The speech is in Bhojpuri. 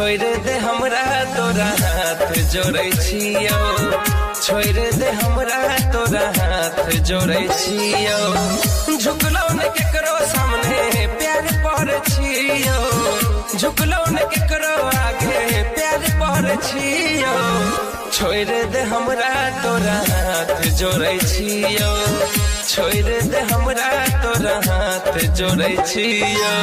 छोड़ दे हमरा तोरा हाथ जोड़ै छियौ, छोड़ दे हमरा तोरा हाथ जोड़ै छियौ। झुकलो न केकरो सामने प्यार पर छियौ, झुकलो न केकरो आगे प्यार पर छियौ। छोड़ दे हमरा तोरा हाथ जोड़ै छियौ, छोड़ दे हमरा तोरा हाथ जोड़ै छियौ।